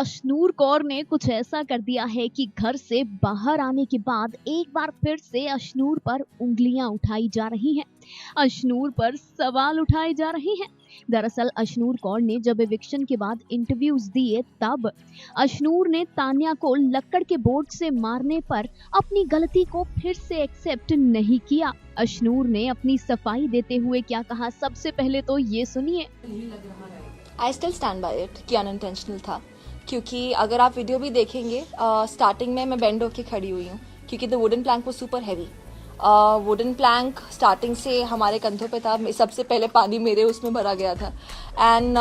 अशनूर कौर ने कुछ ऐसा कर दिया है कि घर से बाहर आने के बाद एक बार फिर से अशनूर पर उंगलियां उठाई जा रही हैं। अशनूर पर सवाल उठाए जा रहे हैं। दरअसल अशनूर कौर ने जब एविक्शन के बाद इंटरव्यूज दिए तब अशनूर ने तान्या को लक्कड़ के बोर्ड से मारने पर अपनी गलती को फिर से एक्सेप्ट नहीं किया। अशनूर ने अपनी सफाई देते हुए क्या कहा, सबसे पहले तो ये सुनिए। I still stand by it कि अनइंटेंशनल था, क्योंकि अगर आप वीडियो भी देखेंगे स्टार्टिंग में मैं बेंड होके खड़ी हुई हूँ क्योंकि द वुडन प्लैंक वो super heavy. Wooden plank starting से हमारे कंधों पे था, सबसे पहले पानी मेरे उसमें भरा गया था एंड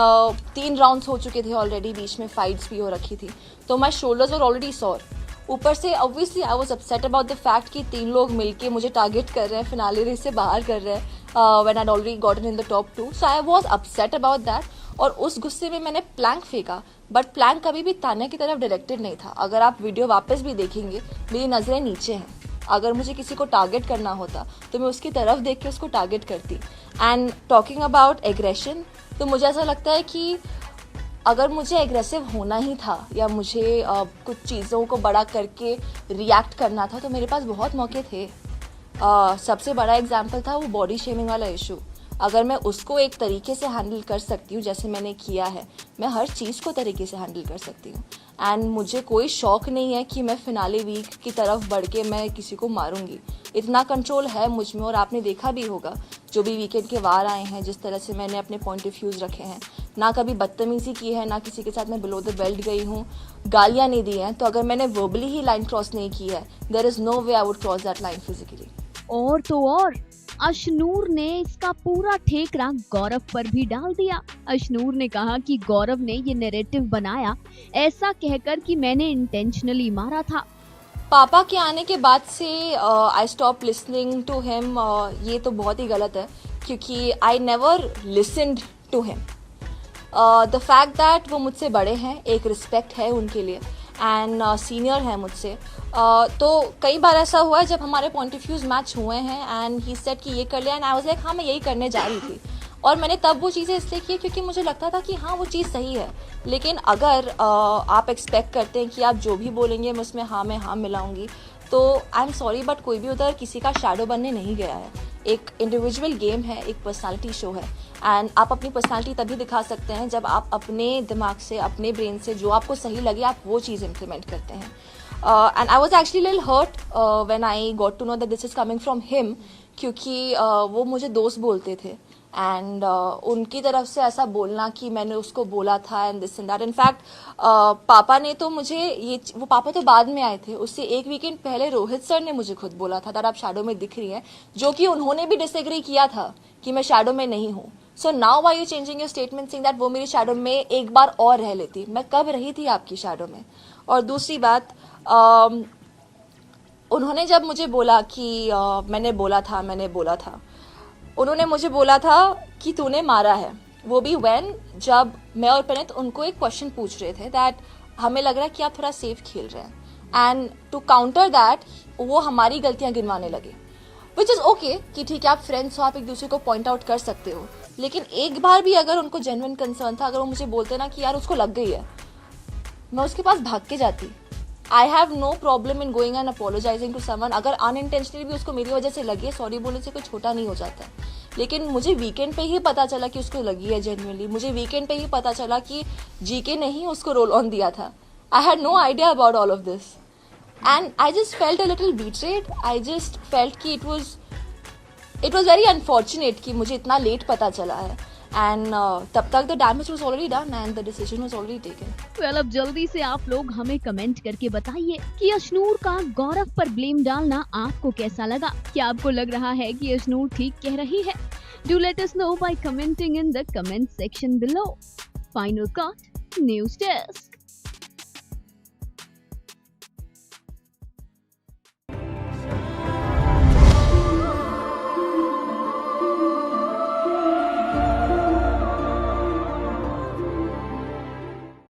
3 राउंड्स हो चुके थे ऑलरेडी, बीच में फाइट्स भी हो रखी थी, तो my shoulders were already sore. ऊपर से obviously I was upset about the fact कि 3 लोग मिलके मुझे टारगेट कर रहे हैं, फिनाले रेस से बाहर कर रहे हैं when I had already gotten in the top 2, so I was upset about that. और उस गुस्से में मैंने प्लैंक फेंका, बट प्लैंक कभी भी तान्या की तरफ डायरेक्टेड नहीं था। अगर आप वीडियो वापस भी देखेंगे मेरी नजरें नीचे हैं। अगर मुझे किसी को टारगेट करना होता तो मैं उसकी तरफ देख के उसको टारगेट करती। एंड टॉकिंग अबाउट एग्रेशन, तो मुझे ऐसा लगता है कि अगर मुझे एग्रेसिव होना ही था या मुझे कुछ चीज़ों को बड़ा करके रिएक्ट करना था तो मेरे पास बहुत मौके थे। सबसे बड़ा एग्जाम्पल था वो बॉडी शेमिंग वाला इशू। अगर मैं उसको एक तरीके से हैंडल कर सकती हूँ जैसे मैंने किया है, मैं हर चीज़ को तरीके से हैंडल कर सकती हूँ। एंड मुझे कोई शौक नहीं है कि मैं फिनाले वीक की तरफ बढ़ के मैं किसी को मारूंगी। इतना कंट्रोल है मुझ में, और आपने देखा भी होगा जो भी वीकेंड के वार आए हैं, जिस तरह से मैंने अपने पॉइंट ऑफ व्यूज़ रखे हैं। ना कभी बदतमीजी की है, ना किसी के साथ मैं बिलो द बेल्ट गई हूँ, गालियाँ नहीं दी हैं। तो अगर मैंने वर्बली ही लाइन क्रॉस नहीं की है, there is no way I would cross that line physically. और तो और अशनूर ने इसका पूरा ठेकरा गौरव पर भी डाल दिया। अशनूर ने कहा कि गौरव ने ये नैरेटिव बनाया ऐसा कहकर कि मैंने इंटेंशनली मारा था। पापा के आने के बाद से I stop listening to him. ये तो बहुत ही गलत है क्योंकि I never listened to him. The fact that वो मुझसे बड़े हैं, एक रिस्पेक्ट है उनके लिए एंड सीनियर है मुझसे। तो कई बार ऐसा हुआ है जब हमारे पॉइंट ऑफ व्यूज मैच हुए हैं एंड ही सेड कि ये कर लिया एंड आई वाज लाइक हाँ मैं यही करने जा रही थी। और मैंने तब वो चीज़ें इसलिए की क्योंकि मुझे लगता था कि हाँ वो चीज़ सही है। लेकिन अगर आप एक्सपेक्ट करते हैं कि आप जो भी बोलेंगे मैं उसमें हाँ मैं हाँ मिलाऊंगी, तो आई एम सॉरी बट कोई भी उधर किसी का शैडो बनने नहीं गया है। एक इंडिविजुअल गेम है, एक पर्सनालिटी शो है एंड आप अपनी पर्सनालिटी तभी दिखा सकते हैं जब आप अपने दिमाग से, अपने ब्रेन से जो आपको सही लगे आप वो चीज़ इम्प्लीमेंट करते हैं। And I was actually little hurt when I got to know that this is coming from him, क्योंकि वो मुझे दोस्त बोलते थे एंड उनकी तरफ से ऐसा बोलना कि मैंने उसको बोला था and this and that. In fact पापा ने तो मुझे वो पापा तो बाद में आए थे, उससे एक वीकेंड पहले रोहित सर ने मुझे खुद बोला था दैट आप शैडो में दिख रही हैं, जो कि उन्होंने भी डिसएग्री किया था कि मैं शैडो में नहीं हूँ। So now why you changing your statement saying that वो मेरी शैडो में एक बार और रह लेती। मैं कब रही थी आपकी शैडो में? और दूसरी बात, उन्होंने जब मुझे बोला कि मैंने बोला था, उन्होंने मुझे बोला था कि तूने मारा है, वो भी जब मैं और प्रणीत उनको एक क्वेश्चन पूछ रहे थे दैट हमें लग रहा है कि आप थोड़ा सेफ खेल रहे हैं एंड टू काउंटर दैट वो हमारी गलतियां गिनवाने लगे, विच इज़ ओके कि ठीक है आप फ्रेंड्स हो, आप एक दूसरे को पॉइंट आउट कर सकते हो। लेकिन एक बार भी अगर उनको जेन्युइन कंसर्न था, अगर वो मुझे बोलते ना कि यार उसको लग गई है, मैं उसके पास भाग के जाती। I have no problem in going and apologising to someone. अगर अनइंटेंशनली भी उसको मेरी वजह से लगी है, सॉरी बोलने से कोई छोटा नहीं हो जाता है। लेकिन मुझे वीकेंड पे ही पता चला कि उसको लगी है जेन्युइनली। मुझे वीकेंड पे ही पता चला कि जीके ने ही उसको रोल ऑन दिया था। I had no idea about all of this and I just felt a little betrayed. I just felt कि इट वॉज वेरी अनफॉर्चुनेट कि मुझे इतना लेट पता चला है एंड तब तक the damage was already done and the decision was already taken. Well, अब जल्दी से आप लोग हमें कमेंट करके बताइए कि अशनूर का गौरव पर ब्लेम डालना आपको कैसा लगा। क्या आपको लग रहा है कि अशनूर ठीक कह रही है? Do let us know by commenting in the comment section below. Final cut news desk.